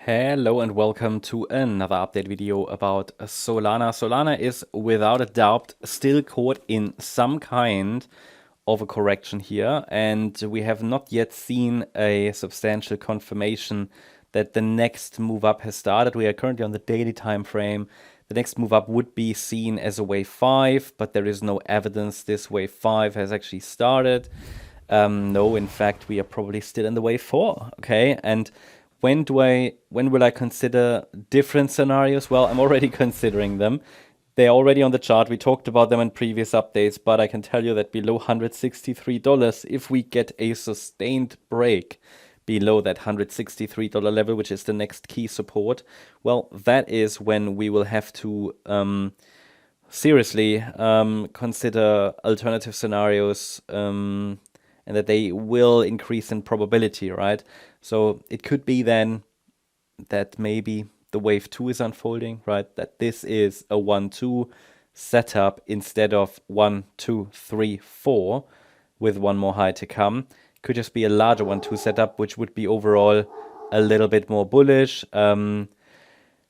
Hello and welcome to another update video about Solana. Solana is without a doubt still caught in some kind of a correction here, and we have not yet seen a substantial confirmation that the next move up has started. We are currently on the daily time frame. The next move up would be seen as a wave 5, but there is no evidence this wave 5 has actually started. No, in fact, we are probably still in the wave 4, okay? And when will I consider different scenarios? Well, I'm already considering them. They're already on the chart. We talked about them in previous updates, but I can tell you that below $163, if we get a sustained break below that $163 level, which is the next key support, well, that is when we will have to seriously consider alternative scenarios, and that they will increase in probability, right? So it could be then that maybe the wave 2 is unfolding, right? That this is a 1-2 setup instead of 1, 2, 3, 4 with one more high to come. Could just be a larger 1-2 setup, which would be overall a little bit more bullish.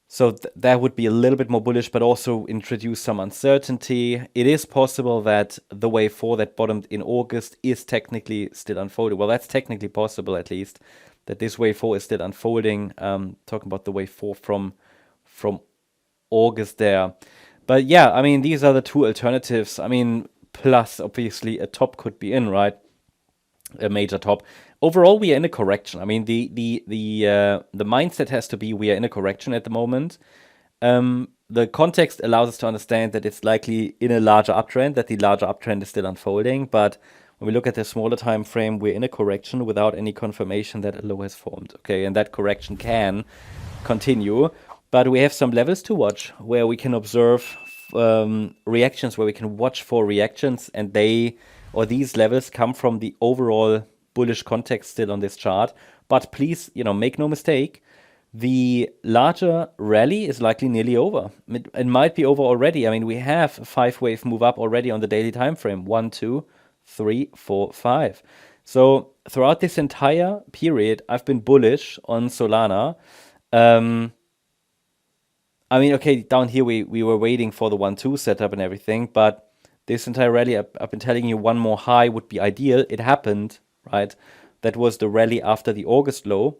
So that would be a little bit more bullish, but also introduce some uncertainty. It is possible that the wave 4 that bottomed in August is technically still unfolding. Well, that's technically possible, at least, that this wave 4 is still unfolding. Talking about the wave 4 from August there. But yeah, I mean, these are the two alternatives. I mean, plus, obviously, a top could be in, right? A major top. Overall, we are in a correction. I mean, the mindset has to be we are in a correction at the moment. The context allows us to understand that it's likely in a larger uptrend, that the larger uptrend is still unfolding. But when we look at the smaller time frame, we're in a correction without any confirmation that a low has formed. Okay, and that correction can continue. But we have some levels to watch where we can observe reactions, where we can watch for reactions, and these levels come from the overall bullish context still on this chart. But please, make no mistake, the larger rally is likely nearly over. It might be over already. I mean, we have a 5-wave move up already on the daily time frame. 1, 2, 3, 4, 5. So throughout this entire period, I've been bullish on Solana. I mean, okay, down here we were waiting for the 1-2 setup and everything, but this entire rally, I've been telling you one more high would be ideal. It happened, right? That was the rally after the August low.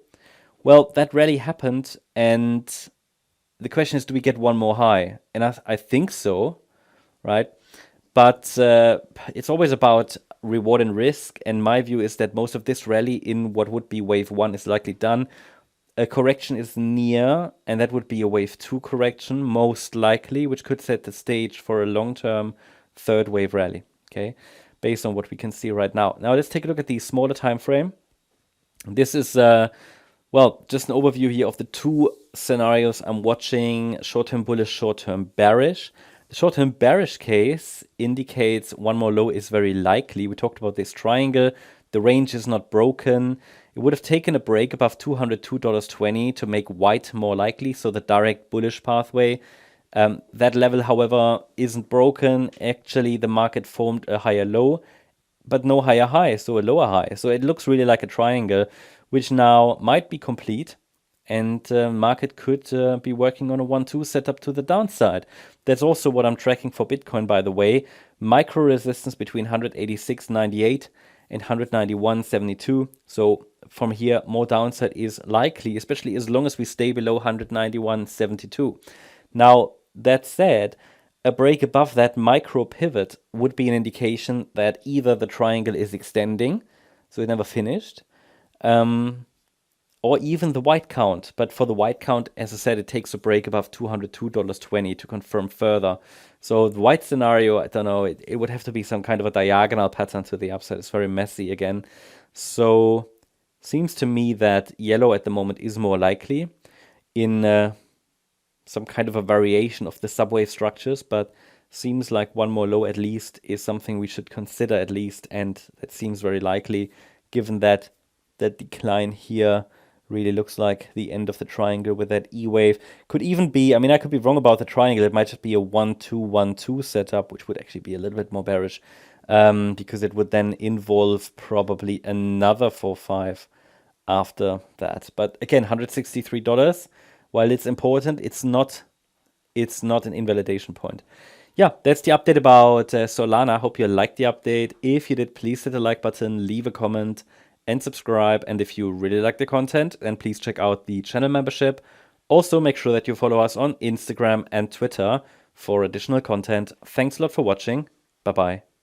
Well, that rally happened, and the question is, do we get one more high? And I think so, right? But it's always about reward and risk, and my view is that most of this rally in what would be wave 1 is likely done. A correction is near, and that would be a wave 2 correction, most likely, which could set the stage for a long-term third wave rally, okay, based on what we can see right now. Now let's take a look at the smaller time frame. This is, well, just an overview here of the two scenarios I'm watching: short-term bullish, short-term bearish. The short-term bearish case indicates one more low is very likely. We talked about this triangle. The range is not broken. It would have taken a break above $202.20 to make white more likely, so the direct bullish pathway. That level, however, isn't broken. Actually, the market formed a higher low, but no higher high, so a lower high. So it looks really like a triangle, which now might be complete, and market could be working on a 1-2 setup to the downside. That's also what I'm tracking for Bitcoin, by the way. Micro resistance between 186.98 and 191.72. So from here, more downside is likely, especially as long as we stay below 191.72. Now, that said, a break above that micro pivot would be an indication that either the triangle is extending, so it never finished, or even the white count. But for the white count, as I said, it takes a break above $202.20 to confirm further. So the white scenario, I don't know, it would have to be some kind of a diagonal pattern to the upside. It's very messy again. So seems to me that yellow at the moment is more likely in some kind of a variation of the subwave structures, but seems like one more low at least is something we should consider at least, and that seems very likely given that that decline here really looks like the end of the triangle with that E wave. Could even be, I mean, I could be wrong about the triangle. It might just be a 1-2-1-2 setup, which would actually be a little bit more bearish, because it would then involve probably another 4-5 after that. But again, $163, while it's important, it's not an invalidation point. Yeah, that's the update about Solana. Hope you liked the update. If you did, please hit the like button, leave a comment, and subscribe. And if you really like the content, then please check out the channel membership. Also, make sure that you follow us on Instagram and Twitter for additional content. Thanks a lot for watching. Bye-bye.